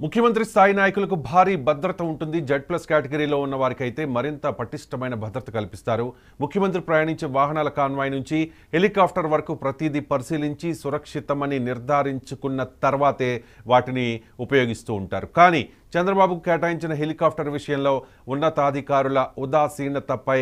ముఖ్యమంత్రి స్థాయి నాయకులకు భారీ భద్రత ఉంటుంది. Z+ కేటగిరీలో ఉన్న వారికైతే మరింత పటిష్టమైన భద్రత కల్పిస్తారు. ముఖ్యమంత్రి ప్రయాణించే వాహనాల కాన్వాయ్ నుంచి హెలికాప్టర్ వరకు ప్రతిదీ పరిశీలించి సురక్షితమని నిర్ధారించుకున్న తర్వాతే వాటిని ఉపయోగిస్తూ ఉంటారు. కానీ చంద్రబాబుకు కేటాయించిన హెలికాప్టర్ విషయంలో ఉన్నతాధికారుల ఉదాసీనతపై,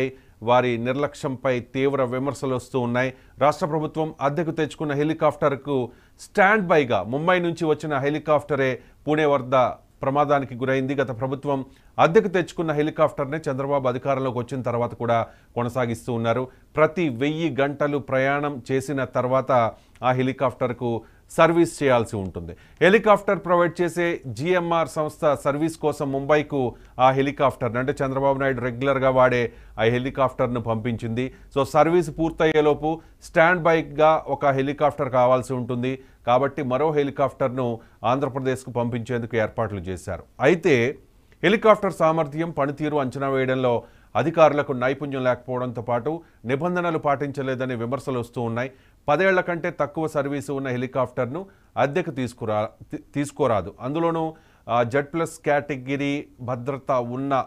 వారి నిర్లక్ష్యంపై తీవ్ర విమర్శలు వస్తూ ఉన్నాయి. రాష్ట్ర ప్రభుత్వం అద్దెకు తెచ్చుకున్న హెలికాప్టర్కు స్టాండ్ బైగా ముంబై నుంచి వచ్చిన హెలికాప్టరే పూణే వద్ద ప్రమాదానికి గురైంది. గత ప్రభుత్వం అద్దెకు తెచ్చుకున్న హెలికాప్టర్నే చంద్రబాబు అధికారంలోకి వచ్చిన తర్వాత కూడా కొనసాగిస్తూ ఉన్నారు. ప్రతి 1000 గంటలు ప్రయాణం చేసిన తర్వాత ఆ హెలికాప్టర్కు సర్వీస్ చేయాల్సి ఉంటుంది. హెలికాప్టర్ ప్రొవైడ్ చేసే GMR సంస్థ సర్వీస్ కోసం ముంబైకు ఆ హెలికాప్టర్ని, అంటే చంద్రబాబు నాయుడు రెగ్యులర్గా వాడే ఆ హెలికాప్టర్ను పంపించింది. సో సర్వీస్ పూర్తయ్యేలోపు స్టాండ్ బైగా ఒక హెలికాప్టర్ కావాల్సి ఉంటుంది. కాబట్టి మరో హెలికాప్టర్ను ఆంధ్రప్రదేశ్కు పంపించేందుకు ఏర్పాట్లు చేశారు. అయితే హెలికాప్టర్ సామర్థ్యం, పనితీరు అంచనా వేయడంలో అధికారులకు నైపుణ్యం లేకపోవడంతో పాటు నిబంధనలు పాటించలేదనే విమర్శలు వస్తూ ఉన్నాయి. 10 ఏళ్ల కంటే తక్కువ సర్వీసు ఉన్న హెలికాప్టర్ను అద్దెకు తీసుకోరాదు. అందులోనూ Z+ కేటగిరీ భద్రత ఉన్న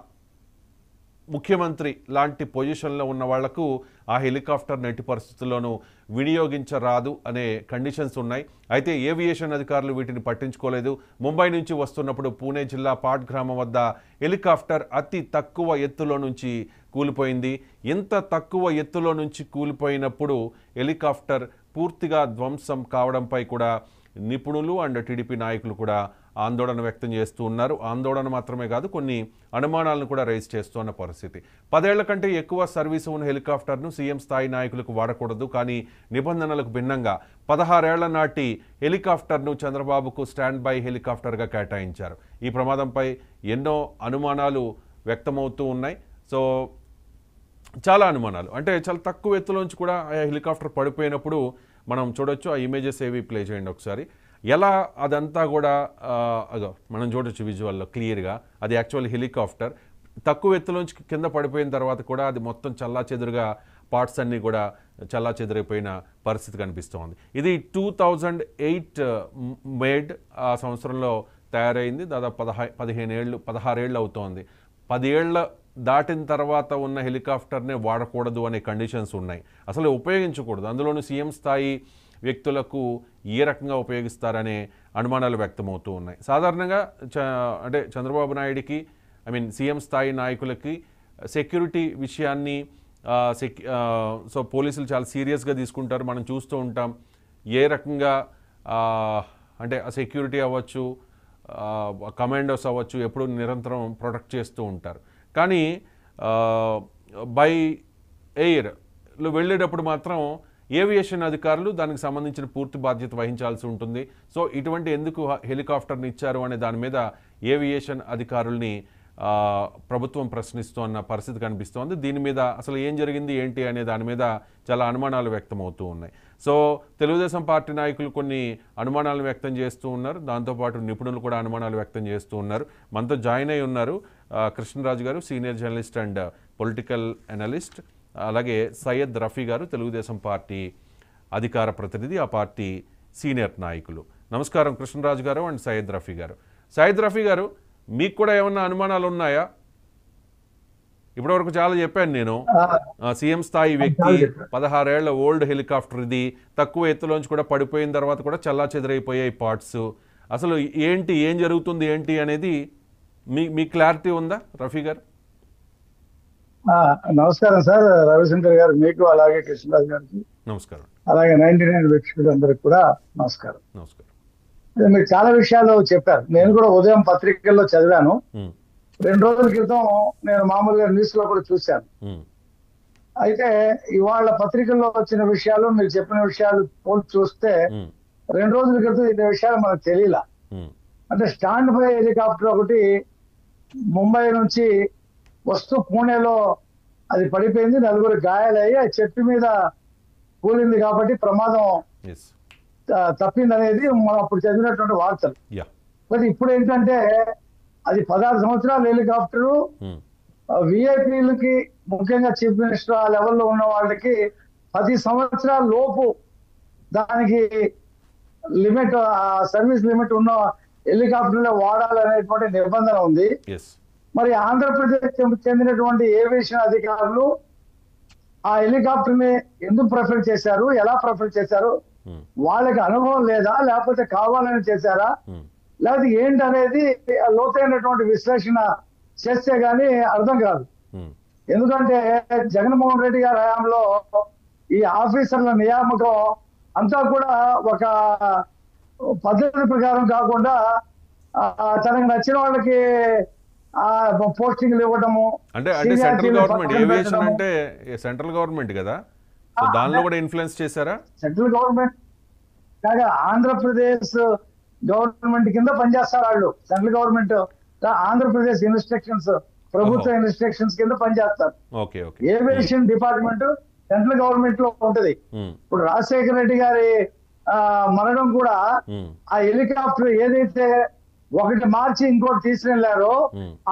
ముఖ్యమంత్రి లాంటి పొజిషన్లో ఉన్న వాళ్లకు ఆ హెలికాప్టర్ను ఎట్టి పరిస్థితుల్లోనూ వినియోగించరాదు అనే కండిషన్స్ ఉన్నాయి. అయితే ఏవియేషన్ అధికారులు వీటిని పట్టించుకోలేదు. ముంబై నుంచి వస్తున్నప్పుడు పూణే జిల్లా పాట్ గ్రామం వద్ద హెలికాప్టర్ అతి తక్కువ ఎత్తులో నుంచి కూలిపోయింది. ఇంత తక్కువ ఎత్తులో నుంచి కూలిపోయినప్పుడు హెలికాప్టర్ పూర్తిగా ధ్వంసం కావడంపై కూడా నిపుణులు అండ్ టీడీపీ నాయకులు కూడా ఆందోళన వ్యక్తం చేస్తూ ఉన్నారు. ఆందోళన మాత్రమే కాదు, కొన్ని అనుమానాలను కూడా రైజ్ చేస్తున్న పరిస్థితి. 10 ఏళ్ల కంటే ఎక్కువ సర్వీసు ఉన్న హెలికాప్టర్ను సీఎం స్థాయి నాయకులకు వాడకూడదు. కానీ నిబంధనలకు భిన్నంగా 16 ఏళ్ల నాటి హెలికాప్టర్ను చంద్రబాబుకు స్టాండ్ బై హెలికాప్టర్గా కేటాయించారు. ఈ ప్రమాదంపై ఎన్నో అనుమానాలు వ్యక్తమవుతూ ఉన్నాయి. సో చాలా అనుమానాలు, అంటే చాలా తక్కువ ఎత్తులోంచి కూడా ఆ హెలికాప్టర్ పడిపోయినప్పుడు మనం చూడొచ్చు. ఆ ఇమేజెస్ ఏవి ప్లే చేయండి ఒకసారి. ఎలా అదంతా కూడా అదో మనం చూడొచ్చు విజువల్లో క్లియర్గా. అది యాక్చువల్ హెలికాప్టర్ తక్కువ ఎత్తులోంచి కింద పడిపోయిన తర్వాత కూడా అది మొత్తం చల్లాచెదురుగా పార్ట్స్ అన్నీ కూడా చల్లాచెదిరిపోయిన పరిస్థితి కనిపిస్తోంది. ఇది 2008 మేడ్, ఆ సంవత్సరంలో తయారైంది. దాదాపు 16 ఏళ్ళు అవుతోంది. 10 ఏళ్ళ దాటిన తర్వాత ఉన్న హెలికాప్టర్నే వాడకూడదు అనే కండిషన్స్ ఉన్నాయి. అసలు ఉపయోగించకూడదు. అందులోనూ సీఎం స్థాయి వ్యక్తులకు ఏ రకంగా ఉపయోగిస్తారనే అనుమానాలు వ్యక్తమవుతూ ఉన్నాయి. సాధారణంగా అంటే చంద్రబాబు నాయుడికి, సీఎం స్థాయి నాయకులకి సెక్యూరిటీ విషయాన్ని సో పోలీసులు చాలా సీరియస్గా తీసుకుంటారు. మనం చూస్తూ ఉంటాం ఏ రకంగా అంటే ఆ సెక్యూరిటీ అవ్వచ్చు, కమాండోస్ అవ్వచ్చు, ఎప్పుడు నిరంతరం ప్రొటెక్ట్ చేస్తూ ఉంటారు. కానీ బై ఎయిర్లో వెళ్ళేటప్పుడు మాత్రం ఏవియేషన్ అధికారులు దానికి సంబంధించిన పూర్తి బాధ్యత వహించాల్సి ఉంటుంది. సో ఇటువంటి ఎందుకు హెలికాప్టర్ని ఇచ్చారు అనే దాని మీద ఏవియేషన్ అధికారుల్ని ప్రభుత్వం ప్రశ్నిస్తున్న పరిస్థితి కనిపిస్తోంది. దీని మీద అసలు ఏం జరిగింది ఏంటి అనే దాని మీద చాలా అనుమానాలు వ్యక్తమవుతూ ఉన్నాయి. సో తెలుగుదేశం పార్టీ నాయకులు కొన్ని అనుమానాలు వ్యక్తం చేస్తూ ఉన్నారు. దాంతోపాటు నిపుణులు కూడా అనుమానాలు వ్యక్తం చేస్తూ ఉన్నారు. మనతో జాయిన్ అయి ఉన్నారు కృష్ణరాజు గారు, senior journalist and political analyst. అలాగే సయ్యద్ రఫీ గారు, తెలుగుదేశం పార్టీ అధికార ప్రతినిధి, ఆ పార్టీ సీనియర్ నాయకులు. నమస్కారం కృష్ణరాజు గారు అండ్ సయ్యద్ రఫీ గారు. సయ్యద్ రఫీ గారు, మీకు కూడా ఏమన్నా అనుమానాలు ఉన్నాయా? ఇప్పటివరకు చాలా చెప్పాను నేను. సీఎం స్థాయి వ్యక్తి, 16 ఏళ్ల ఓల్డ్ హెలికాప్టర్, ఇది తక్కువ ఎత్తులోంచి కూడా పడిపోయిన తర్వాత కూడా చల్లా చెదరైపోయాయి పార్ట్స్. అసలు ఏం జరుగుతుంది ఏంటి అనేది మీ క్లారిటీ ఉందా రఫీ గారు? నమస్కారం సార్, రవిశంకర్ గారు మీకు, అలాగే కృష్ణరాజు గారికి నమస్కారం, అలాగే 99 వీక్షకులందరికీ కూడా నమస్కారం. నమస్కారం. మీరు చాలా విషయాలు చెప్పారు. నేను కూడా ఉదయం పత్రికల్లో చదివాను. 2 రోజుల క్రితం నేను మామూలుగా న్యూస్ లో కూడా చూశాను. అయితే ఇవాళ పత్రికల్లో వచ్చిన విషయాలు, మీరు చెప్పిన విషయాలు పోల్చి చూస్తే 2 రోజుల క్రితం ఈ విషయాలు మనకు తెలియలా. అంటే స్టాండ్ బై హెలికాప్టర్ ఒకటి ముంబై నుంచి వస్తూ పూణేలో అది పడిపోయింది, 4 గాయాలయ్యి ఆ చెట్టు మీద కూలింది కాబట్టి ప్రమాదం తప్పింది అనేది మనం అప్పుడు చదివినటువంటి వార్తలు. బట్ ఇప్పుడు ఏంటంటే అది 16 సంవత్సరాల హెలికాప్టరు, విఐపీలకి, ముఖ్యంగా చీఫ్ మినిస్టర్ ఆ లెవెల్లో ఉన్న వాళ్ళకి 10 సంవత్సరాల లోపు దానికి లిమిట్, సర్వీస్ లిమిట్ ఉన్న హెలికాప్టర్లో వాడాలనేటువంటి నిబంధన ఉంది. ఎస్. మరి ఆంధ్రప్రదేశ్ చెందినటువంటి ఏవియేషన్ అధికారులు ఆ హెలికాప్టర్ ని ఎందుకు ప్రిఫర్ చేశారు, ఎలా ప్రిఫర్ చేశారు, వాళ్ళకి అనుభవం లేదా లేకపోతే కావాలని చేశారా, లేకపోతే ఏంటి అనేది లోతైనటువంటి విశ్లేషణ చేస్తే గానీ అర్థం కాదు. ఎందుకంటే జగన్మోహన్ రెడ్డి గారి హయాంలో ఈ ఆఫీసర్ల నియామకం అంతా కూడా ఒక పద్ధతి ప్రకారం కాకుండా తనకు నచ్చిన వాళ్ళకి పోస్టింగ్లు ఇవ్వడము. అంటే సెంట్రల్ గవర్నమెంట్ ఏవియేషన్ అంటే సెంట్రల్ గవర్నమెంట్ కదా, సో దానిలో కూడా ఇన్ఫ్లుయెన్స్ చేశారా? సెంట్రల్ గవర్నమెంట్ కాగా ఆంధ్రప్రదేశ్ గవర్నమెంట్ కింద పనిచేస్తారు వాళ్ళు. సెంట్రల్ గవర్నమెంట్ ఆంధ్రప్రదేశ్ ఇన్స్ట్రక్షన్స్, ప్రభుత్వ ఇన్స్ట్రక్షన్స్ కింద పనిచేస్తారు. ఏవియేషన్ డిపార్ట్మెంట్ సెంట్రల్ గవర్నమెంట్ లో ఉంటది. ఇప్పుడు రాజశేఖర రెడ్డి గారి మరణం కూడా ఆ హెలికాప్టర్ ఏదైతే ఒకటి మార్చి ఇంకోటి తీసుకెళ్లారో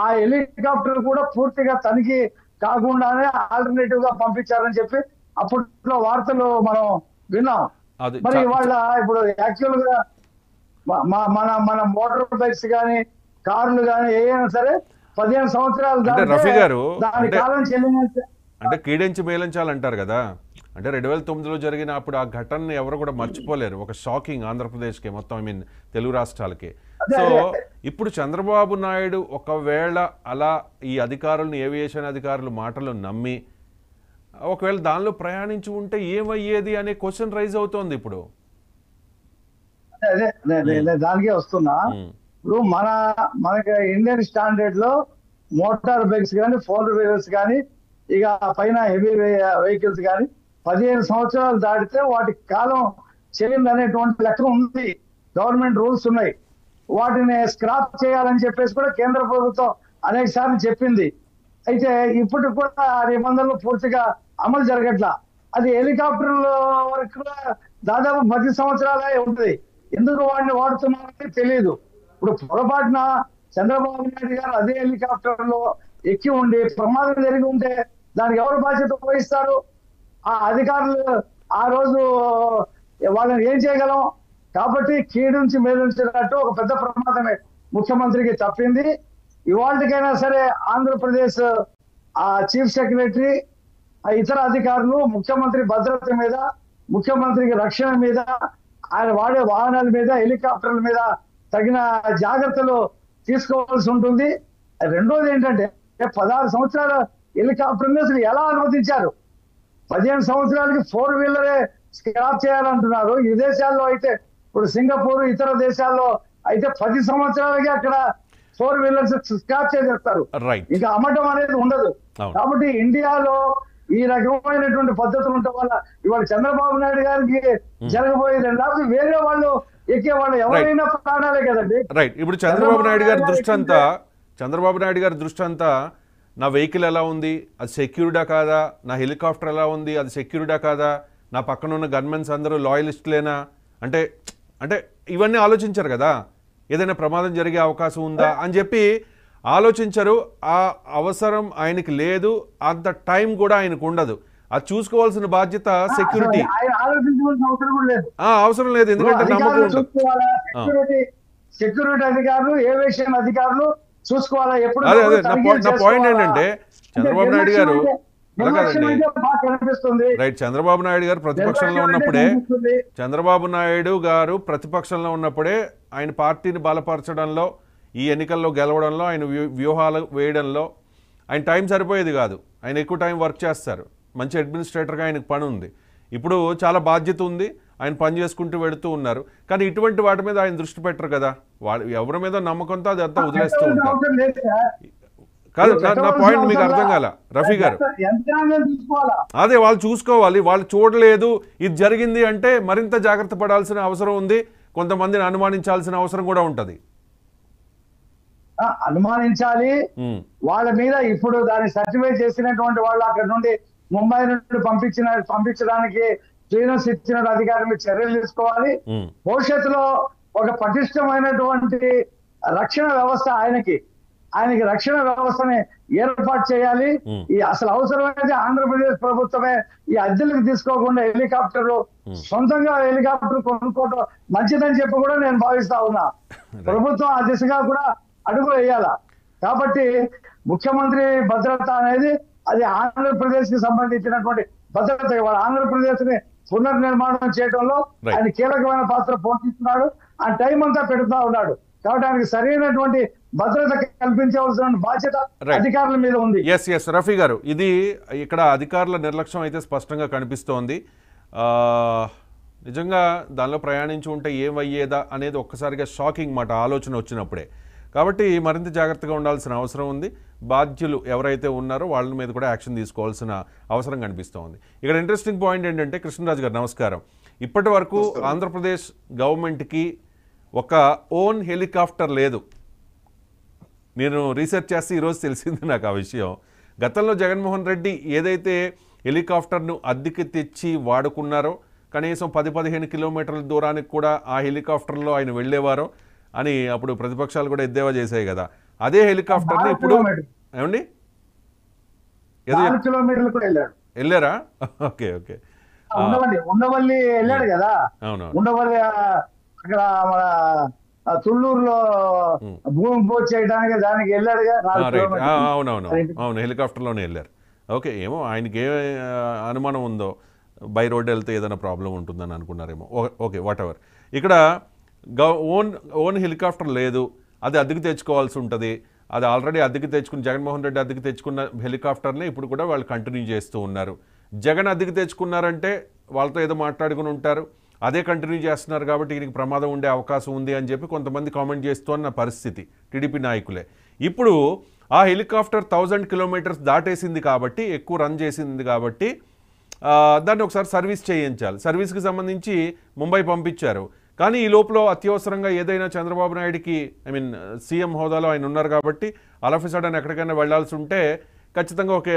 ఆ హెలికాప్టర్ కూడా పూర్తిగా తనిఖీ కాకుండానే ఆల్టర్నేటివ్ గా పంపించారని చెప్పి అప్పట్లో వార్తలు మనం విన్నాం. మరి ఇవాళ ఇప్పుడు యాక్చువల్ గా మన మోటార్ బైక్స్ గానీ కార్లు గానీ ఏదైనా సరే 15 సంవత్సరాలు దాని కాలం చెల్లించాలి అంటే కీడించి మేలించాలంటారు కదా. అంటే 2009లో జరిగిన అప్పుడు ఆ ఘటనని ఎవరు కూడా మర్చిపోలేరు. ఒక షాకింగ్ ఆంధ్రప్రదేశ్కి, మొత్తం ఐ మీన్ తెలుగు రాష్ట్రాలకి. సో ఇప్పుడు చంద్రబాబు నాయుడు ఒకవేళ అలా ఈ అధికారులను, ఏవియేషన్ అధికారులు మాటలు నమ్మి ఒకవేళ దానిలో ప్రయాణించి ఉంటే ఏమయ్యేది అనే క్వశ్చన్ రైజ్ అవుతోంది ఇప్పుడు. అదే దానికే వస్తున్నా. ఇప్పుడు మనకి ఇండియన్ స్టాండర్డ్ లో మోటార్ బైక్స్ కానీ, 4 వీలర్స్ కానీ, ఇక పైన హెవీ వెహికల్స్ కానీ 15 సంవత్సరాలు దాటితే వాటి కాలం చెల్లింది అనేటువంటి లెక్క ఉంది. గవర్నమెంట్ రూల్స్ ఉన్నాయి. వాటిని స్క్రాప్ చేయాలని చెప్పేసి కూడా కేంద్ర ప్రభుత్వం అనేక సార్లు చెప్పింది. అయితే ఇప్పటికి కూడా ఆ నిబంధనలు పూర్తిగా అమలు జరగట్లా. అది హెలికాప్టర్ల వరకు కూడా దాదాపు 10 సంవత్సరాలే ఉంటుంది. ఎందుకు వాడిని వాడుతున్నారని తెలియదు. ఇప్పుడు పొరపాటున చంద్రబాబు నాయుడు గారు అదే హెలికాప్టర్ లో ఎక్కి ఉండి ప్రమాదం జరిగి ఉంటే దానికి ఎవరు బాధ్యత వహిస్తారు? ఆ అధికారులు ఆ రోజు వాళ్ళని ఏం చేయగలం? కాబట్టి కీడు నుంచి మేలుంచినట్టు ఒక పెద్ద ప్రమాదమే ముఖ్యమంత్రికి తప్పింది. ఇవాళకైనా సరే ఆంధ్రప్రదేశ్ ఆ చీఫ్ సెక్రటరీ, ఇతర అధికారులు ముఖ్యమంత్రి భద్రత మీద, ముఖ్యమంత్రికి రక్షణ మీద, ఆయన వాడే వాహనాల మీద, హెలికాప్టర్ల మీద తగిన జాగ్రత్తలు తీసుకోవాల్సి ఉంటుంది. రెండోది ఏంటంటే 16 సంవత్సరాల హెలికాప్టర్ అసలు ఎలా అనుమతించారు? 15 సంవత్సరాలకి 4 వీలరే స్క్రాప్ చేయాలంటున్నారు. ఈ దేశాల్లో అయితే ఇప్పుడు సింగపూర్, ఇతర దేశాల్లో అయితే 10 సంవత్సరాలకి అక్కడ 4 వీలర్స్ స్క్రాప్ చేసేస్తారు. ఇంకా అమ్మటం అనేది ఉండదు. కాబట్టి ఇండియాలో ఈ రకమైనటువంటి పద్ధతులు ఉండటం వల్ల ఇవాళ చంద్రబాబు నాయుడు గారికి జరగబోయేది లేకపోతే వేరే వాళ్ళు ఎక్కే వాళ్ళు ఎవరైనా ప్రాణాలే కదండి. రైట్. ఇప్పుడు చంద్రబాబు నాయుడు గారి దృష్టి అంతా నా వెహికల్ ఎలా ఉంది, అది సెక్యూర్డా కాదా, నా హెలికాప్టర్ ఎలా ఉంది, అది సెక్యూర్డా కాదా, నా పక్కన ఉన్న గన్మెన్స్ అందరూ లాయలిస్టులేనా, అంటే అంటే ఇవన్నీ ఆలోచించారు కదా. ఏదైనా ప్రమాదం జరిగే అవకాశం ఉందా అని చెప్పి ఆలోచించరు. ఆ అవసరం ఆయనకి లేదు, అంత టైం కూడా ఆయనకు ఉండదు. అది చూసుకోవాల్సిన బాధ్యత సెక్యూరిటీ అవసరం లేదు. ఎందుకంటే నమ్మకం ఉంటుంది. సెక్యూరిటీ అధికారులు, ఏవియేషన్ అధికారులు చూసుకోవాలా. ఎప్పుడు నా పాయింట్ ఏంటంటే చంద్రబాబు నాయుడు గారు రైట్, చంద్రబాబు నాయుడు గారు ప్రతిపక్షంలో ఉన్నప్పుడే ఆయన పార్టీని బలపరచడంలో, ఈ ఎన్నికల్లో గెలవడంలో, ఆయన వ్యూహాలు వేయడంలో ఆయన టైం సరిపోయేది కాదు. ఆయన ఎక్కువ టైం వర్క్ చేస్తారు. మంచి అడ్మినిస్ట్రేటర్గా ఆయనకు పని ఉంది. ఇప్పుడు చాలా బాధ్యత ఉంది, ఆయన పని చేసుకుంటూ వెళుతూ ఉన్నారు. కానీ ఇటువంటి వాటి మీద ఆయన దృష్టి పెట్టరు కదా. వాళ్ళు ఎవరి మీద నమ్మకంతో అది అంతా వదిలేస్తూ ఉంటారు. కాదు, నా పాయింట్ మీకు అర్థం కాల రఫీ గారు. అదే వాళ్ళు చూసుకోవాలి. వాళ్ళు చూడలేదు, ఇది జరిగింది అంటే మరింత జాగ్రత్త పడాల్సిన అవసరం ఉంది. కొంతమందిని అనుమానించాల్సిన అవసరం కూడా ఉంటది. అనుమానించాలి వాళ్ళ మీద. ఇప్పుడు దాన్ని సర్టిఫై చేసినటువంటి వాళ్ళు అక్కడ నుండి ముంబై నుండి పంపించడానికి క్లియరెన్స్ ఇచ్చిన అధికారుల మీద చర్యలు తీసుకోవాలి. భవిష్యత్తులో ఒక పటిష్టమైనటువంటి రక్షణ వ్యవస్థ ఆయనకి రక్షణ వ్యవస్థని ఏర్పాటు చేయాలి. ఈ అసలు అవసరమైతే ఆంధ్రప్రదేశ్ ప్రభుత్వమే ఈ అద్దెలకు తీసుకోకుండా హెలికాప్టర్ సొంతంగా హెలికాప్టర్ కొనుక్కోవడం మంచిదని చెప్పి కూడా నేను భావిస్తా ఉన్నా. ప్రభుత్వం ఆ దిశగా కూడా అడుగు వేయాల. కాబట్టి ముఖ్యమంత్రి భద్రత అనేది అది ఆంధ్రప్రదేశ్ కి సంబంధించినటువంటి భద్రత. ఇవాళ ఆంధ్రప్రదేశ్ ని పునర్నిర్మాణం చేయడంలో ఆయన కీలకమైన పాత్ర పోషిస్తున్నాడు. ఆ టైం అంతా పెడుతూ ఉన్నాడు. కాబట్టి ఆయనకి సరైనటువంటి భద్రత కల్పించవలసిన బాధ్యత అధికారుల మీద ఉంది. ఎస్ రఫీ గారు, ఇది ఇక్కడ అధికారుల నిర్లక్ష్యం అయితే స్పష్టంగా కనిపిస్తోంది. నిజంగా దానిలో ప్రయాణించి ఉంటే ఏమయ్యేదా అనేది ఒక్కసారిగా షాకింగ్ మాట ఆలోచన వచ్చినప్పుడే. కాబట్టి మరింత జాగ్రత్తగా ఉండాల్సిన అవసరం ఉంది. బాధ్యులు ఎవరైతే ఉన్నారో వాళ్ళ మీద కూడా యాక్షన్ తీసుకోవాల్సిన అవసరం కనిపిస్తోంది. ఇక్కడ ఇంట్రెస్టింగ్ పాయింట్ ఏంటంటే, కృష్ణరాజు గారు నమస్కారం. ఇప్పటి వరకు ఆంధ్రప్రదేశ్ గవర్నమెంట్కి ఒక ఓన్ హెలికాప్టర్ లేదు. నేను రీసెర్చ్ చేస్తే ఈరోజు తెలిసింది నాకు ఆ విషయం. గతంలో జగన్మోహన్ రెడ్డి ఏదైతే హెలికాప్టర్ను అద్దెకి తెచ్చి వాడుకున్నారో, కనీసం 10-15 కిలోమీటర్ల దూరానికి కూడా ఆ హెలికాప్టర్లో ఆయన వెళ్ళేవారో అని అప్పుడు ప్రతిపక్షాలు కూడా ఎద్దేవా చేశాయి కదా. అదే హెలికాప్టర్ని ఇప్పుడు ఏమండి వెళ్ళారా? ఓకే ఉండవల్లి వెళ్ళాడు కదా. ఉండవల్లి అక్కడ మన తుళ్ళూరులో భూమి పూజ చేయడానికి దానికి వెళ్ళాడుగా. అవును, హెలికాప్టర్లోనే వెళ్ళారు. ఓకే, ఏమో ఆయనకి ఏ అనుమానం ఉందో, బై రోడ్ వెళ్తే ఏదైనా ప్రాబ్లం ఉంటుందని అనుకున్నారేమో. Okay, whatever. ఇక్కడ ఓన్ హెలికాప్టర్ లేదు, అది అద్దెకి తెచ్చుకోవాల్సి ఉంటుంది. అది ఆల్రెడీ అద్దెకి తెచ్చుకుని జగన్మోహన్ రెడ్డి అద్దెకి తెచ్చుకున్న హెలికాప్టర్ని ఇప్పుడు కూడా వాళ్ళు కంటిన్యూ చేస్తూ ఉన్నారు. జగన్ అద్దెకి తెచ్చుకున్నారంటే వాళ్ళతో ఏదో మాట్లాడుకుని ఉంటారు, అదే కంటిన్యూ చేస్తున్నారు కాబట్టి ఈయనకి ప్రమాదం ఉండే అవకాశం ఉంది అని చెప్పి కొంతమంది కామెంట్ చేస్తున్న పరిస్థితి టీడీపీ నాయకులే. ఇప్పుడు ఆ హెలికాప్టర్ 1000 కిలోమీటర్స్ దాటేసింది కాబట్టి, ఎక్కువ రన్ చేసింది కాబట్టి దాన్ని ఒకసారి సర్వీస్ చేయించాలి. సర్వీస్కి సంబంధించి ముంబై పంపించారు. కానీ ఈ లోపల అత్యవసరంగా ఏదైనా చంద్రబాబు నాయుడికి సీఎం హోదాలో ఆయన ఉన్నారు కాబట్టి అలఫిసడన్ ఎక్కడికైనా వెళ్లాల్సి ఉంటే ఖచ్చితంగా ఒక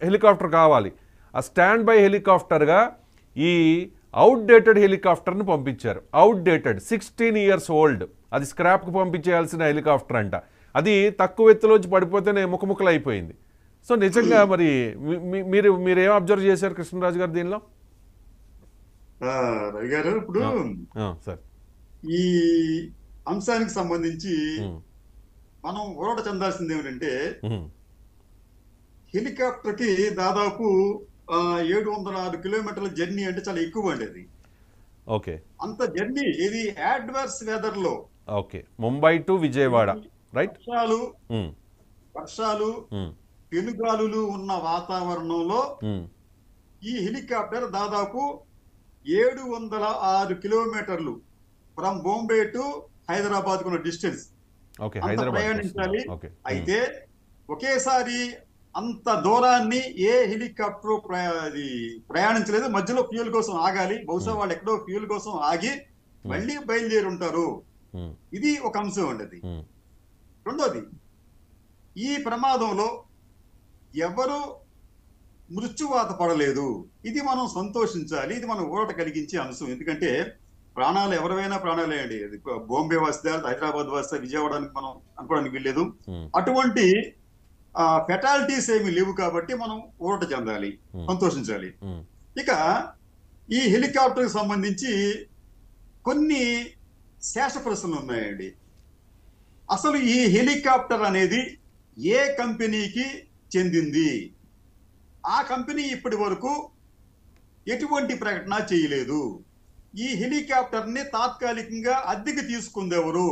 హెలికాప్టర్ కావాలి. ఆ స్టాండ్ బై హెలికాప్టర్గా ఈ అవుట్డేటెడ్ హెలికాప్టర్ను పంపించారు. Outdated, 16 years old. అది స్క్రాప్కి పంపించేయాల్సిన హెలికాప్టర్ అంట. అది తక్కువ ఎత్తులోంచి పడిపోతేనే ముఖముఖలు అయిపోయింది. సో నిజంగా మరి మీరేం అబ్జర్వ్ చేశారు కృష్ణరాజు గారు దీనిలో? రవి గారు, ఇప్పుడు ఈ అంశానికి సంబంధించి మనం ఊరట చెందాల్సింది ఏమిటంటే, హెలికాప్టర్ కి దాదాపు 706 కిలోమీటర్ల జర్నీ అంటే చాలా ఎక్కువ అండి అది. ఓకే, అంత జర్నీ ఇది అడ్వర్స్ వెదర్ లో. Okay, Mumbai to Vijayawada, right? వర్షాలు పెనుగాలులు ఉన్న వాతావరణంలో ఈ హెలికాప్టర్ దాదాపు 706 కిలోమీటర్లు ఫ్రమ్ బాంబే టు హైదరాబాద్ కున్న డిస్టెన్స్ ప్రయాణించాలి. అయితే ఒకేసారి అంత దూరాన్ని ఏ హెలికాప్టర్ ప్రయాణించలేదు. మధ్యలో ఫ్యూల్ కోసం ఆగాలి. బహుశా వాళ్ళు ఎక్కడో ఫ్యూల్ కోసం ఆగి మళ్ళీ బయలుదేరి ఉంటారు. ఇది ఒక అంశం అండి. అది రెండోది, ఈ ప్రమాదంలో ఎవరు మృత్యువాత పడలేదు. ఇది మనం సంతోషించాలి. ఇది మనం ఊరట కలిగించే అంశం. ఎందుకంటే ప్రాణాలు ఎవరైనా ప్రాణాలే అండి. అది బాంబే వస్తే, హైదరాబాద్ వస్తే, విజయవాడకి మనం అనుకోవడానికి వీల్లేదు. అటువంటి ఫెటాలిటీస్ ఏమి లేవు కాబట్టి మనం ఊరట చెందాలి, సంతోషించాలి. ఇక ఈ హెలికాప్టర్ కి సంబంధించి కొన్ని శేష ప్రశ్నలు ఉన్నాయండి. అసలు ఈ హెలికాప్టర్ అనేది ఏ కంపెనీకి చెందింది? ఆ కంపెనీ ఇప్పటి వరకు ఎటువంటి ప్రకటన చేయలేదు. ఈ హెలికాప్టర్ ని తాత్కాలికంగా అద్దెకి తీసుకుంది ఎవరు?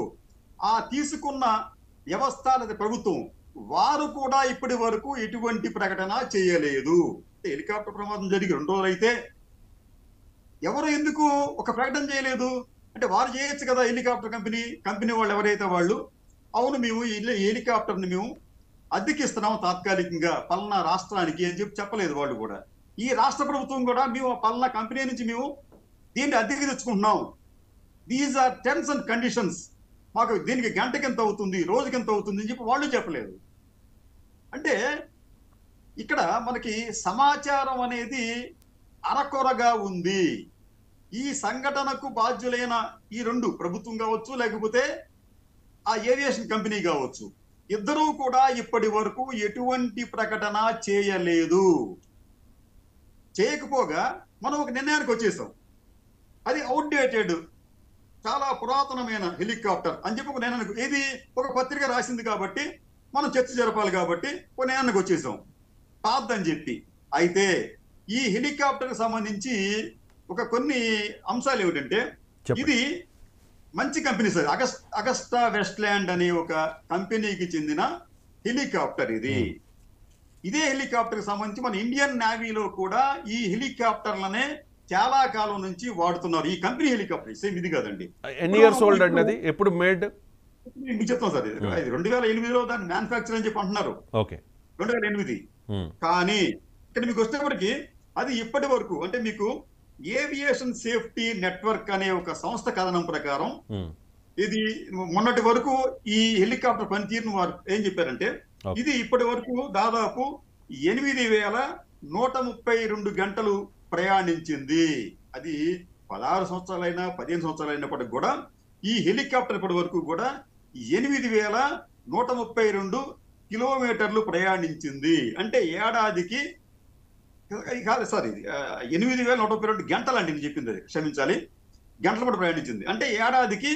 ఆ తీసుకున్న వ్యవస్థ లేదా ప్రభుత్వం, వారు కూడా ఇప్పటి వరకు ఎటువంటి ప్రకటన చేయలేదు. హెలికాప్టర్ ప్రమాదం జరిగి 2 రోజులు అయితే ఎవరు ఎందుకు ఒక ప్రకటన చేయలేదు అంటే, వారు చేయొచ్చు కదా. హెలికాప్టర్ కంపెనీ వాళ్ళు ఎవరైతే వాళ్ళు, అవును మేము ఈ హెలికాప్టర్ ని మేము అద్దెకిస్తున్నాము తాత్కాలికంగా పలానా రాష్ట్రానికి అని చెప్పలేదు వాళ్ళు కూడా. ఈ రాష్ట్ర ప్రభుత్వం కూడా మేము పలానా కంపెనీ నుంచి మేము దీన్ని అద్దెకి తెచ్చుకుంటున్నాం, these are terms and conditions, మాకు దీనికి గంటకి ఎంత అవుతుంది, రోజుకి ఎంత అవుతుంది అని చెప్పి వాళ్ళు చెప్పలేదు. అంటే ఇక్కడ మనకి సమాచారం అనేది అరకొరగా ఉంది. ఈ సంఘటనకు బాధ్యులైన ఈ 2 ప్రభుత్వం కావచ్చు, లేకపోతే ఆ ఏవియేషన్ కంపెనీ కావచ్చు, ఇద్దరూ కూడా ఇప్పటి వరకు ఎటువంటి ప్రకటన చేయలేదు. చేయకపోగా మనం ఒక నిర్ణయానికి వచ్చేసాం, అది అవుట్డేటెడ్ చాలా పురాతనమైన హెలికాప్టర్ అని చెప్పి నేను ఇది ఒక పత్రిక రాసింది కాబట్టి మనం చర్చ జరపాలి కాబట్టి నేను వచ్చేసాం పాతని చెప్పి. అయితే ఈ హెలికాప్టర్ సంబంధించి కొన్ని అంశాలు ఏమిటంటే, ఇది మంచి కంపెనీ సార్. అగస్టా వెస్ట్లాండ్ అనే ఒక కంపెనీకి చెందిన హెలికాప్టర్ ఇది. ఇదే హెలికాప్టర్ సంబంధించి మన ఇండియన్ నేవీలో కూడా ఈ హెలికాప్టర్లనే చాలా కాలం నుంచి వాడుతున్నారు. ఈ కంపెనీ హెలికాప్టర్ సేమ్ ఇది కాదండి. ఎన్ని ఇయర్స్ ఓల్డ్ అండి అది? ఎప్పుడు మేడ్? మీకు చెప్తాం సార్. ఇది 2008లో దాన్ని మ్యానుఫ్యాక్చర్ అని చెప్పి అంటున్నారు. 2008. కానీ ఇక్కడ మీకు వచ్చేప్పటికి అది ఇప్పటి వరకు అంటే మీకు ఏవియేషన్ సేఫ్టీ నెట్వర్క్ అనే ఒక సంస్థ కథనం ప్రకారం ఇది మొన్నటి వరకు ఈ హెలికాప్టర్ పనితీరును వారు ఏం చెప్పారంటే, ఇది ఇప్పటి వరకు దాదాపు 8,132 గంటలు ప్రయాణించింది. అది 16 సంవత్సరాలైనా 15 సంవత్సరాలు అయినప్పటికి కూడా ఈ హెలికాప్టర్ ఇప్పటి వరకు కూడా 8,132 కిలోమీటర్లు ప్రయాణించింది. అంటే ఏడాదికి కాదు సార్, ఇది 8,132 గంటలు అండి నేను చెప్పింది, అది క్షమించాలి, గంటలు కూడా ప్రయాణించింది. అంటే ఏడాదికి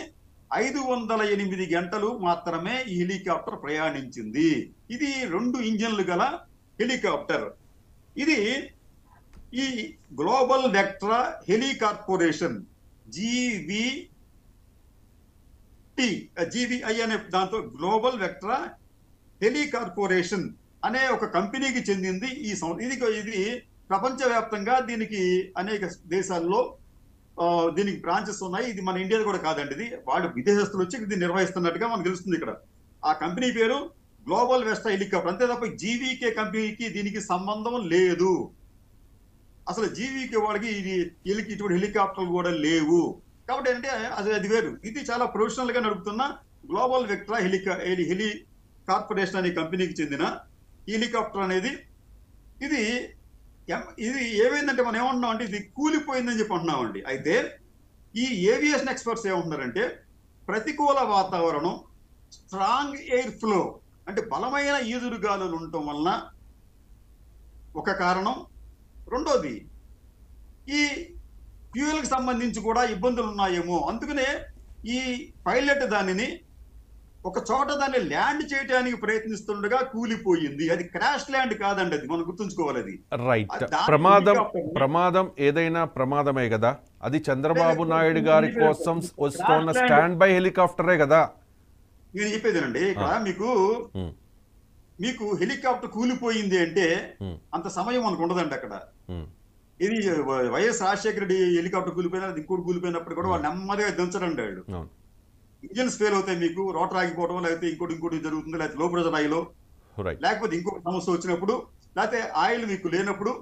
508 గంటలు మాత్రమే ఈ హెలికాప్టర్ ప్రయాణించింది. ఇది 2 ఇంజన్లు గల హెలికాప్టర్. ఇది ఈ గ్లోబల్ వెక్ట్రా హెలి కార్పొరేషన్ జీవీఐ అనే దాంతో గ్లోబల్ వెక్ట్రా హెలి కార్పొరేషన్ అనే ఒక కంపెనీకి చెందింది ఈ ఇది ప్రపంచవ్యాప్తంగా దీనికి అనేక దేశాల్లో దీనికి బ్రాంచెస్ ఉన్నాయి. ఇది మన ఇండియాలో కూడా కాదండి, ఇది వాళ్ళు విదేశస్తులు వచ్చి ఇది నిర్వహిస్తున్నట్టుగా మనకు తెలుస్తుంది. ఇక్కడ ఆ కంపెనీ పేరు గ్లోబల్ వెక్ట్రా హెలికాప్టర్, అంతే తప్ప జీవీకే కంపెనీకి దీనికి సంబంధం లేదు. అసలు జీవీకే వాడికి ఇటువంటి హెలికాప్టర్లు కూడా లేవు. కాబట్టి ఏంటంటే అది వేరు. ఇది చాలా ప్రొఫెషనల్ గా నడుపుతున్న గ్లోబల్ వెక్ట్రా హెలి కార్పొరేషన్ అనే కంపెనీకి చెందిన హెలికాప్టర్ అనేది ఇది ఏమైందంటే మనం ఏమంటున్నాం అంటే ఇది కూలిపోయిందని చెప్పి అంటున్నామండి. అయితే ఈ ఏవియేషన్ ఎక్స్పర్ట్స్ ఏమంటున్నారంటే, ప్రతికూల వాతావరణం, స్ట్రాంగ్ ఎయిర్ ఫ్లో అంటే బలమైన ఈదురుగాలులు ఉండటం వలన ఒక కారణం. రెండోది ఈ ఫ్యూయల్ కి సంబంధించి కూడా ఇబ్బందులు ఉన్నాయేమో, అందుకనే ఈ పైలట్ దానిని ఒక చోట దాన్ని ల్యాండ్ చేయడానికి ప్రయత్నిస్తుండగా కూలిపోయింది. అది క్రాష్ ల్యాండ్ కాదండి, అది మనం గుర్తుంచుకోవాలి. అది రైట్. ప్రమాదం ఏదైనా ప్రమాదమే కదా. అది చంద్రబాబు నాయుడు గారి కోసం వస్తున్న స్టాండ్ బై హెలికాప్టరే కదా. నేను చెప్పేదేనండి, ఇక్కడ మీకు హెలికాప్టర్ కూలిపోయింది అంటే అంత సమయం మనకు ఉండదండి అక్కడ. ఇది వైఎస్ రాజశేఖర రెడ్డి హెలికాప్టర్ కూలిపోయినా ఇంకోటి కూలిపోయినప్పుడు కూడా వాళ్ళు నెమ్మదిగా దించడండి. వాళ్ళు ఇంజిన్స్ ఫెయిల్ అవుతాయి, మీకు రోటర్ ఆగిపోవడం, లేకపోతే ఇంకోటి జరుగుతుంది, లేకపోతే లో ప్రెషర్ ఆయిల్, లేకపోతే ఇంకొక సమస్య వచ్చినప్పుడు, లేకపోతే ఆయిల్ మీకు లేనప్పుడు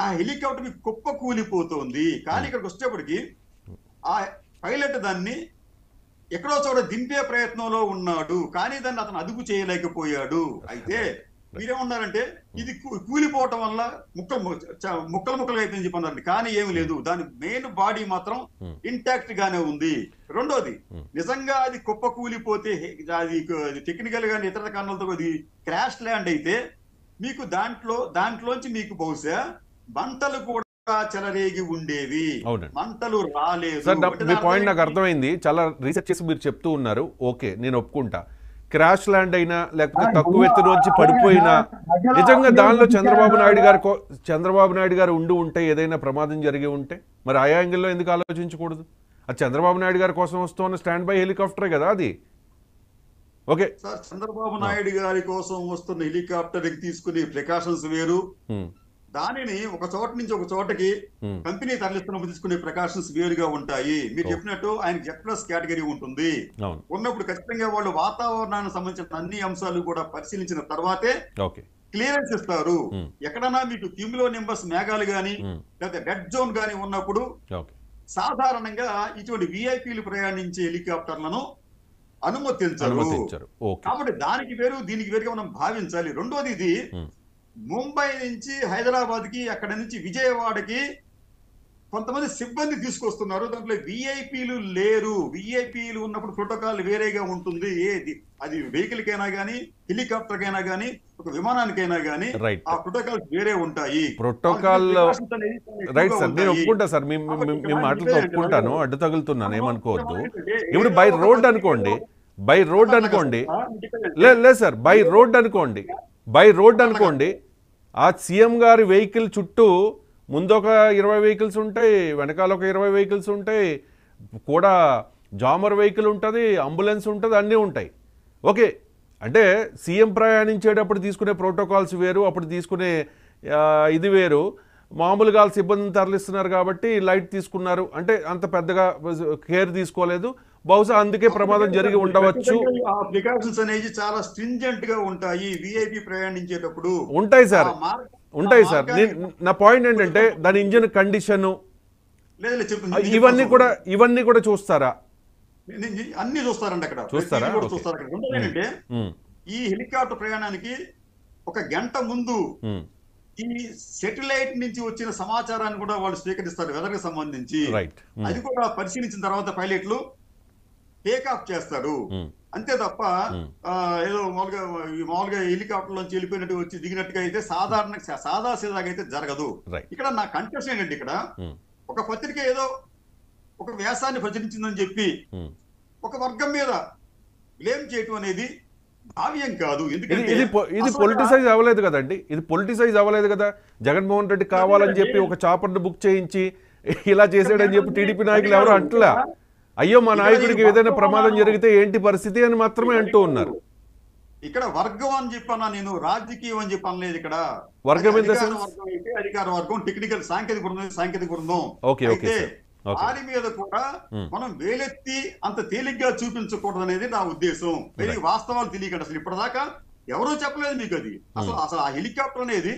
ఆ హెలికాప్టర్ మీకు కుప్ప కూలిపోతుంది. కానీ ఇక్కడికి వచ్చేప్పటికి ఆ పైలట్ దాన్ని ఎక్కడో చోట దింపే ప్రయత్నంలో ఉన్నాడు, కానీ దాన్ని అతను అదుపు చేయలేకపోయాడు. అయితే మీరేమన్నారంటే ఇది కూలిపోవటం వల్ల ముక్కలు అయిపోయింది చెప్పన్నారండి. కానీ ఏమి లేదు, దాని మెయిన్ బాడీ మాత్రం ఇంటాక్ట్ గానే ఉంది. రెండోది, నిజంగా అది కుప్ప కూలిపోతే అది టెక్నికల్ గా ఇతర కారణాలతో అది క్రాష్ ల్యాండ్ అయితే మీకు దాంట్లోంచి మీకు బహుశా మంటలు కూడా చెలరేగి ఉండేవి, మంటలు రాలేదు. మీ పాయింట్ నాకు అర్థమైంది. చాలా రీసెర్చ్ చేసి మీరు చెప్తూ ఉన్నారు, ఓకే నేను ఒప్పుకుంటా. క్రాష్ ల్యాండ్ అయినా లేకపోతే తక్కువ ఎత్తు నుంచి పడిపోయినా నిజంగా దానిలో చంద్రబాబు నాయుడు గారు ఉంటే ఏదైనా ప్రమాదం జరిగి ఉంటే మరి ఆ యాంగిల్లో ఎందుకు ఆలోచించకూడదు? అది చంద్రబాబు నాయుడు గారి కోసం వస్తున్న స్టాండ్ బై హెలికాప్టరే కదా అది. ఓకే సార్, చంద్రబాబు నాయుడు గారి కోసం వస్తున్న హెలికాప్టర్ తీసుకునే ప్రికాషన్స్ వేరు, దానిని ఒక చోట నుంచి ఒక చోటకి కంపెనీ తరలిస్తున్నప్పుడు తీసుకునే ప్రికాషన్స్ వేరుగా ఉంటాయి. మీరు చెప్పినట్టు ఆయన జెడ్+ కేటగిరీ ఉంటుంది. ఉన్నప్పుడు ఖచ్చితంగా వాళ్ళు వాతావరణానికి సంబంధించిన అన్ని అంశాలు కూడా పరిశీలించిన తర్వాతే క్లియరెన్స్ ఇస్తారు. ఎక్కడన్నా మీకు క్యూములో నింబస్ మేఘాలు గాని లేకపోతే రెడ్ జోన్ గాని ఉన్నప్పుడు సాధారణంగా ఇటువంటి విఐపీలు ప్రయాణించే హెలికాప్టర్లను అనుమతించరు. కాబట్టి దానికి వేరు దీనికి వేరుగా మనం భావించాలి. రెండోది, ఇది ముంబై నుంచి హైదరాబాద్ కి, అక్కడ నుంచి విజయవాడకి కొంతమంది సిబ్బంది తీసుకొస్తున్నారు, దాంట్లో విఐపీలు లేరు. విఐపీలు ఉన్నప్పుడు ప్రోటోకాల్ వేరేగా ఉంటుంది. ఏది అది వెహికల్ కైనా గానీ, హెలికాప్టర్ కైనా గానీ, ఒక విమానానికైనా గానీ రైట్ ఆ ప్రోటోకాల్ వేరే ఉంటాయి. ప్రోటోకాల్ Precautions అనేవి చాలా రైట్ ఎక్కువగా సార్, నేను ఉంటాయి. ఒప్పుకుంటా సార్, మీ కాబట్టి మాటలతో ఇక్కడ ఒప్పుకుంటాను, అడ్డు తగులుతున్నాను, ఏమనుకోవద్దు. ఏంటంటే ఇప్పుడు ఏదో బై ఒక రోడ్ పత్రికలో అనుకోండి, బై రోడ్ అనుకోండి, లేదు లేదు సార్, బై రోడ్ అనుకోండి, బై రోడ్ అనుకోండి, ఆ సీఎం గారి వెహికల్ చుట్టూ ముందు ఒక 20 వెహికల్స్ ఉంటాయి, వెనకాల ఒక 20 వెహికల్స్ ఉంటాయి, కూడా జామర్ వెహికల్ ఉంటుంది, అంబులెన్స్ ఉంటుంది, అన్నీ ఉంటాయి. ఓకే, అంటే సీఎం ప్రయాణించేటప్పుడు తీసుకునే ప్రోటోకాల్స్ వేరు, అప్పుడు తీసుకునే ఇది వేరు. మామూలుగా సిబ్బందిని తరలిస్తున్నారు కాబట్టి లైట్ తీసుకున్నారు అంటే అంత పెద్దగా కేర్ తీసుకోలేదు, బహుశా అందుకే ప్రమాదం జరిగి ఉండవచ్చు. ఆ ప్రికాషన్స్ అనేవి చాలా స్ట్రింజెంట్ గా ఉంటాయి విఐపి ప్రయాణించేటప్పుడు. ఉంటాయి సార్, ఉంటాయి సార్. నా పాయింట్ ఏంటంటే దాని ఇంజిన్ కండిషన్ ఇవన్నీ కూడా చూస్తారా? అన్ని చూస్తారండి అక్కడ, చూస్తారా? చూస్తారు అక్కడ. ఏంటంటే ఈ హెలికాప్టర్ ప్రయాణానికి ఒక గంట ముందు ఈ సెటిలైట్ నుంచి వచ్చిన సమాచారాన్ని కూడా వాళ్ళు స్వీకరిస్తారు వెదర్ కి సంబంధించి. అది కూడా పరిశీలించిన తర్వాత పైలట్లు టేక్ ఆఫ్ చేస్తారు. అంతే తప్ప ఏదో మామూలుగా హెలికాప్టర్ నుంచి వెళ్ళిపోయినట్టు వచ్చి దిగినట్టుగా అయితే సాదా సీదాగా అయితే జరగదు. ఇక్కడ నా కంటెస్ట్ ఏంటంటే, ఇక్కడ ఒక పత్రిక ఏదో ఒక వ్యాసాన్ని ప్రచురించిందని చెప్పి ఒక వర్గం మీద బ్లేమ్ చేయటం అనేది భావ్యం కాదు. ఎందుకంటే ఇది పొలిటిసైజ్ అవ్వలేదు కదండి, ఇది పొలిటిసైజ్ అవ్వలేదు కదా. జగన్మోహన్ రెడ్డి కావాలని చెప్పి ఒక చాపర్ను బుక్ చేయించి ఇలా చేసాడని చెప్పి టీడీపీ నాయకులు ఎవరు అంటలా. అయ్యో మా నాయకుడికి ఏదైనా ప్రమాదం జరిగితే ఏంటి పరిస్థితి అని మాత్రమే అంటూ ఉన్నారు. ఇక్కడ వర్గం అని చెప్పన్నా, నేను రాజకీయం అని చెప్పి అనలేదు. ఇక్కడ వర్గం అయితే అధికార వర్గం, టెక్నికల్ సాంకేతిక బృందం. అయితే వారి మీద కూడా మనం వేలెత్తి అంత తేలిగ్గా చూపించకూడదు అనేది నా ఉద్దేశం. వాస్తవాలు తెలియకండి. అసలు ఇప్పటిదాకా ఎవరూ చెప్పలేదు మీకు అది. అసలు ఆ హెలికాప్టర్ అనేది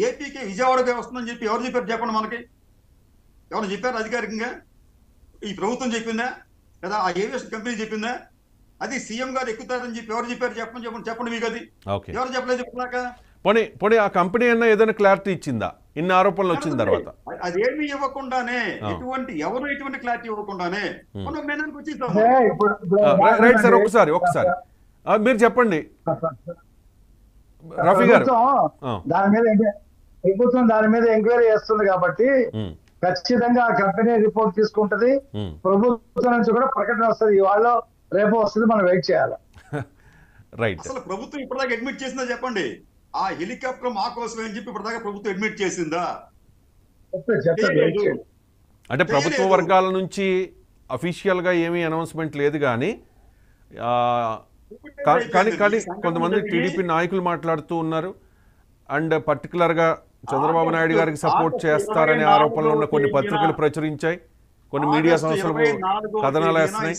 ఏపీకి విజయవాడకే వస్తుందని చెప్పి ఎవరు చెప్పారు చెప్పండి మనకి? ఎవరు చెప్పారు అధికారికంగా? ఈ ప్రభుత్వం చెప్పిందా లేదా ఆ ఏవియేషన్ కంపెనీ చెప్పిందా? అది సీఎం గారు ఎక్కుతారని చెప్పి ఎవరు చెప్పారు చెప్పండి మీకు అది ఎవరు చెప్పలేదు ఇప్పటిదాకా. పోనీ ఆ కంపెనీ అన్న ఏదైనా క్లారిటీ ఇచ్చిందా ఇన్ని ఆరోపణలు వచ్చిన తర్వాత? అదేమి ఇవ్వకుండానే, ఎటువంటి క్లారిటీ ఇవ్వకుండానే మనం నిర్ణయానికి వచ్చేసాము. రైట్ సార్, ఒకసారి మీరు చెప్పండి రఫీ గారు. ప్రభుత్వం దాని మీద ఎంక్వైరీ చేస్తుంది కాబట్టి ఖచ్చితంగా ఆ కంపెనీ రిపోర్ట్ తీసుకుంటది. ప్రభుత్వం నుంచి కూడా ప్రకటన వస్తుంది, ఇవాళ రేపు వస్తుంది, మనం వెయిట్ చేయాలి. రైట్. అసలు ప్రభుత్వం ఇప్పటిదాకా అడ్మిట్ చేసిందా చెప్పండి? ఆ హెలికాప్టర్ మా కోసమే అని చెప్పి ఇప్పటిదాకా ప్రభుత్వం అడ్మిట్ చేసిందా? అంటే ప్రభుత్వ వర్గాల నుంచి అఫీషియల్ గా ఏమీ అనౌన్స్మెంట్ లేదు, కానీ కొంతమంది టీడీపీ నాయకులు మాట్లాడుతూ ఉన్నారు. అండ్ పర్టికులర్ గా చంద్రబాబు నాయుడు గారికి సపోర్ట్ చేస్తారనే ఆరోపణలు ఉన్న కొన్ని పత్రికలు ప్రచురించాయి, కొన్ని మీడియా సంస్థలు కథనాలు వేస్తున్నాయి.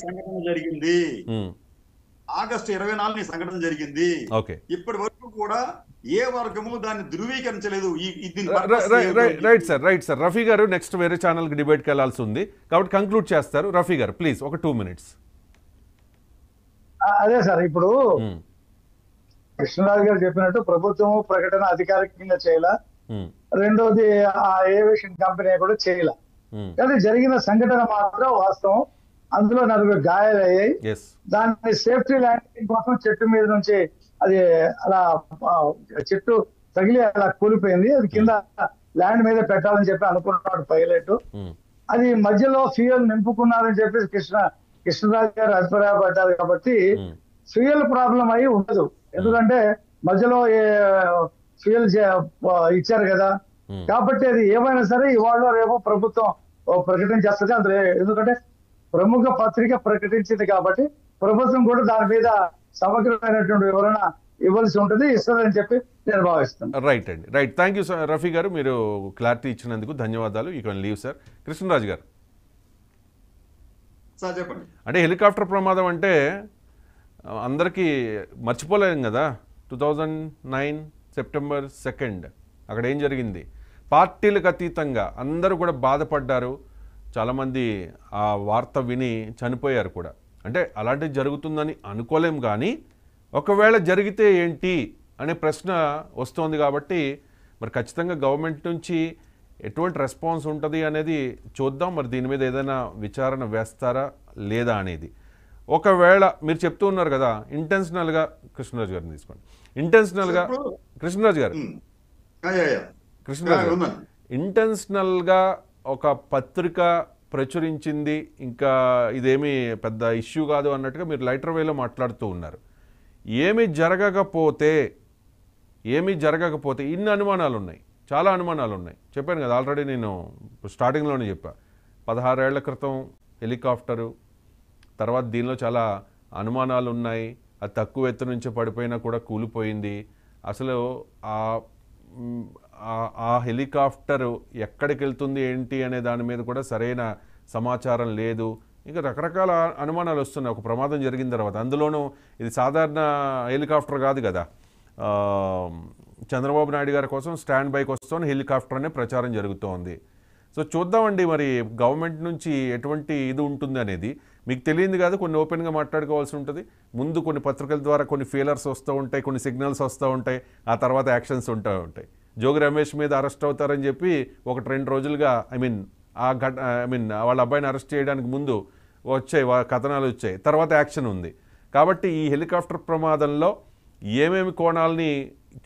ఆగస్టు 24 సంఘటన జరిగింది. ఇప్పటి వరకు కూడా ఏ వర్గము దాన్ని ధృవీకరించలేదు. Right sir. రఫీ గారు నెక్స్ట్ వేరే ఛానల్ కి డిబేట్కి వెళ్లాల్సి ఉంది కాబట్టి కంక్లూడ్ చేస్తారు. రఫీ గారు ప్లీజ్ ఒక 2 minutes. అదే సార్, ఇప్పుడు కృష్ణరాజు గారు చెప్పినట్టు ప్రభుత్వం ప్రకటన అధికారికంగా చేయాల, రెండోది ఆ ఏవియేషన్ కంపెనీ కూడా చేయాల. కానీ జరిగిన సంఘటన మాత్రం వాస్తవం. అందులో 4 గాయాలయ్యాయి. దాన్ని సేఫ్టీ ల్యాండింగ్ కోసం చెట్టు మీద నుంచి అది అలా చెట్టు తగిలి అలా కూలిపోయింది. అది కింద ల్యాండ్ మీద పెట్టాలని చెప్పి అనుకున్నాడు పైలట్. అది మధ్యలో ఫ్యూయల్ నింపుకున్నారని చెప్పి కృష్ణరాజు గారు అభిప్రాయపడ్డారు. కాబట్టి ఫ్యూయల్ ప్రాబ్లం అయి ఉండదు, ఎందుకంటే మధ్యలో ఫ్యూయల్ ఇచ్చారు కదా. కాబట్టి అది ఏమైనా సరే ఇవాళ రేపు ప్రభుత్వం ప్రకటన చేస్తుంది. అందులో ఎందుకంటే ప్రముఖ పత్రిక ప్రకటించింది కాబట్టి ప్రభుత్వం కూడా దాని మీద సమగ్రమైనటువంటి వివరణ ఇవ్వాల్సి ఉంటుంది, ఇస్తుందని చెప్పి నేను భావిస్తున్నాను. రైట్ అండి, right. Thank you sir Rafi గారు, మీరు క్లారిటీ ఇచ్చినందుకు ధన్యవాదాలు. You can leave sir. Krishnaraju గారు చెప్పండి. అంటే హెలికాప్టర్ ప్రమాదం అంటే అందరికీ మర్చిపోలేం కదా. 2009 సెప్టెంబర్ 2 అక్కడ ఏం జరిగింది? పార్టీలకు అతీతంగా అందరూ కూడా బాధపడ్డారు. చాలామంది ఆ వార్త విని చనిపోయారు కూడా. అంటే అలాంటివి జరుగుతుందని అనుకోలేం, కానీ ఒకవేళ జరిగితే ఏంటి అనే ప్రశ్న వస్తోంది. కాబట్టి మరి ఖచ్చితంగా గవర్నమెంట్ నుంచి ఎటువంటి రెస్పాన్స్ ఉంటుంది అనేది చూద్దాం. మరి దీని మీద ఏదైనా విచారణ వేస్తారా లేదా అనేది. ఒకవేళ మీరు చెప్తూ ఉన్నారు కదా ఇంటెన్షనల్గా, కృష్ణరాజు గారిని తీసుకోండి, ఇంటెన్షనల్గా కృష్ణరాజు గారు కృష్ణరాజు గారు ఇంటెన్షనల్గా ఒక పత్రిక ప్రచురించింది, ఇంకా ఇదేమీ పెద్ద ఇష్యూ కాదు అన్నట్టుగా మీరు లైటర్ వేలో మాట్లాడుతూ ఉన్నారు. ఏమీ జరగకపోతే ఇన్ని అనుమానాలు ఉన్నాయి, చాలా అనుమానాలు ఉన్నాయి. చెప్పాను కదా ఆల్రెడీ, నేను స్టార్టింగ్లోనే చెప్పా. 16 ఏళ్ల క్రితం హెలికాప్టరు, తర్వాత దీనిలో చాలా అనుమానాలు ఉన్నాయి. అది తక్కువ ఎత్తు నుంచి పడిపోయినా కూడా కూలిపోయింది. అసలు ఆ హెలికాప్టరు ఎక్కడికి వెళ్తుంది ఏంటి అనే దాని మీద కూడా సరైన సమాచారం లేదు. ఇంకా రకరకాల అనుమానాలు వస్తున్నాయి ఒక ప్రమాదం జరిగిన తర్వాత. అందులోనూ ఇది సాధారణ హెలికాప్టర్ కాదు కదా, చంద్రబాబు నాయుడు గారి కోసం స్టాండ్ బైకి వస్తున్న హెలికాప్టర్ అనే ప్రచారం జరుగుతోంది. సో చూద్దామండి మరి గవర్నమెంట్ నుంచి ఎటువంటి ఇది ఉంటుంది అనేది. మీకు తెలియదు కాదు, కొన్ని ఓపెన్గా మాట్లాడుకోవాల్సి ఉంటుంది. ముందు కొన్ని పత్రికల ద్వారా కొన్ని ఫెయిలర్స్ వస్తూ ఉంటాయి, కొన్ని సిగ్నల్స్ వస్తూ ఉంటాయి, ఆ తర్వాత యాక్షన్స్ ఉంటూ ఉంటాయి. జోగి రమేష్ మీద అరెస్ట్ అవుతారని చెప్పి 1-2 రోజులుగా వాళ్ళ అబ్బాయిని అరెస్ట్ చేయడానికి ముందు వచ్చాయి కథనాలు వచ్చాయి, తర్వాత యాక్షన్ ఉంది. కాబట్టి ఈ హెలికాప్టర్ ప్రమాదంలో ఏమేమి కోణాలని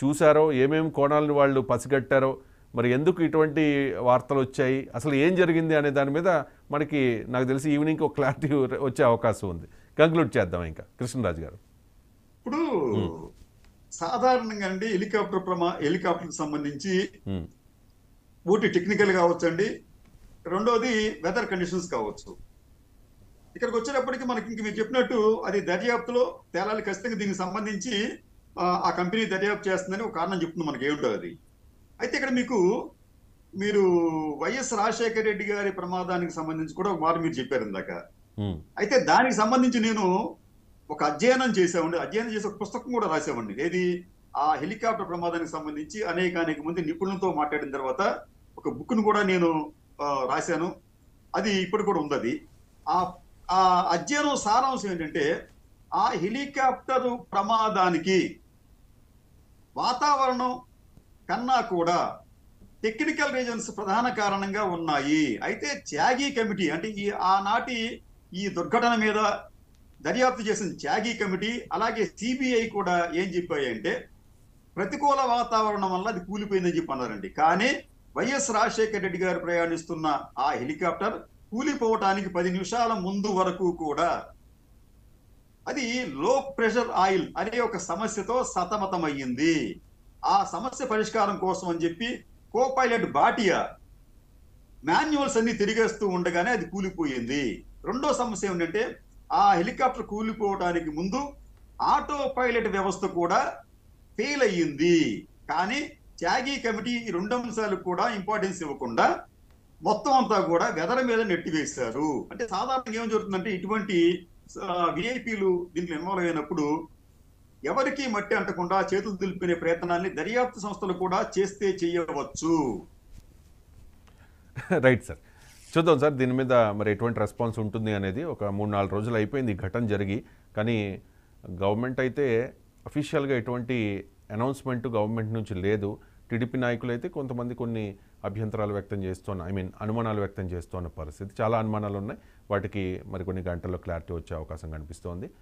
చూశారో, ఏమేమి కోణాలని వాళ్ళు పసిగట్టారో, మరి ఎందుకు ఇటువంటి వార్తలు వచ్చాయి, అసలు ఏం జరిగింది అనే దాని మీద మనకి నాకు తెలిసి ఈవినింగ్ ఒక క్లారిటీ వచ్చే అవకాశం ఉంది. కంక్లూడ్ చేద్దాం ఇంకా కృష్ణరాజు గారు. ఇప్పుడు సాధారణంగా అండి హెలికాప్టర్కి సంబంధించి ఒకటి టెక్నికల్ కావచ్చండి, రెండోది వెదర్ కండిషన్స్ కావచ్చు. ఇక్కడికి వచ్చేటప్పటికి మనకి ఇంక మీరు చెప్పినట్టు అది దర్యాప్తులో తేలాలి ఖచ్చితంగా. దీనికి సంబంధించి ఆ కంపెనీ దర్యాప్తు చేస్తుందని ఒక కారణం చెప్తుంది మనకి ఏముంటుంది అది. అయితే ఇక్కడ మీరు వైఎస్ రాజశేఖర రెడ్డి గారి ప్రమాదానికి సంబంధించి కూడా ఒక మాట మీరు చెప్పారు ఇందాక. అయితే దానికి సంబంధించి నేను ఒక అధ్యయనం చేసామండి, అధ్యయనం చేసి ఒక పుస్తకం కూడా రాసామండి. ఏది ఆ హెలికాప్టర్ ప్రమాదానికి సంబంధించి అనేక మంది నిపుణులతో మాట్లాడిన తర్వాత ఒక బుక్ ను కూడా నేను రాశాను. అది ఇప్పుడు కూడా ఉంది. ఆ అధ్యయనం సారాంశం ఏంటంటే, ఆ హెలికాప్టర్ ప్రమాదానికి వాతావరణం కన్నా కూడా టెక్నికల్ రీజన్స్ ప్రధాన కారణంగా ఉన్నాయి. అయితే త్యాగి కమిటీ అంటే ఆనాటి ఈ దుర్ఘటన మీద దర్యాప్తు చేసిన త్యాగి కమిటీ అలాగే సిబిఐ కూడా ఏం చెప్పాయంటే ప్రతికూల వాతావరణం వల్ల అది కూలిపోయిందని చెప్పి అన్నారండి. కానీ వైఎస్ రాజశేఖర రెడ్డి గారు ప్రయాణిస్తున్న ఆ హెలికాప్టర్ కూలిపోవటానికి 10 నిమిషాల ముందు వరకు కూడా అది లో ప్రెషర్ ఆయిల్ అనే ఒక సమస్యతో సతమతమయ్యింది. ఆ సమస్య పరిష్కారం కోసం అని చెప్పి కో పైలట్ బాటియా మాన్యువల్స్ అన్ని తిరిగేస్తూ ఉండగానే అది కూలిపోయింది. రెండో సమస్య ఏంటంటే ఆ హెలికాప్టర్ కూలిపోవడానికి ముందు ఆటో పైలట్ వ్యవస్థ కూడా ఫెయిల్ అయ్యింది. కానీ త్యాగి కమిటీ ఈ 2 అంశాలకు కూడా ఇంపార్టెన్స్ ఇవ్వకుండా మొత్తం అంతా కూడా వెదర్ మీద నెట్టివేశారు. అంటే సాధారణంగా ఏం జరుగుతుందంటే ఇటువంటి విఐపీలు దీంట్లో ఇన్వాల్వ్ అయినప్పుడు ఎవరికి మట్టి అంటకుండా చేతులు దులుపుకునే ప్రయత్నాన్ని దర్యాప్తు సంస్థలు కూడా చేస్తే చేయవచ్చు. రైట్ సార్, చూద్దాం సార్ దీని మీద మరి ఎటువంటి రెస్పాన్స్ ఉంటుంది అనేది. ఒక 3-4 రోజులు అయిపోయింది ఈ ఘటన జరిగి, కానీ గవర్నమెంట్ అయితే అఫీషియల్గా ఎటువంటి అనౌన్స్మెంట్ గవర్నమెంట్ నుంచి లేదు. టీడీపీ నాయకులు అయితే కొంతమంది కొన్ని అభ్యంతరాలు వ్యక్తం చేస్తున్న అనుమానాలు వ్యక్తం చేస్తున్న పరిస్థితి. చాలా అనుమానాలు ఉన్నాయి, వాటికి మరికొన్ని గంటల్లో క్లారిటీ వచ్చే అవకాశం కనిపిస్తోంది.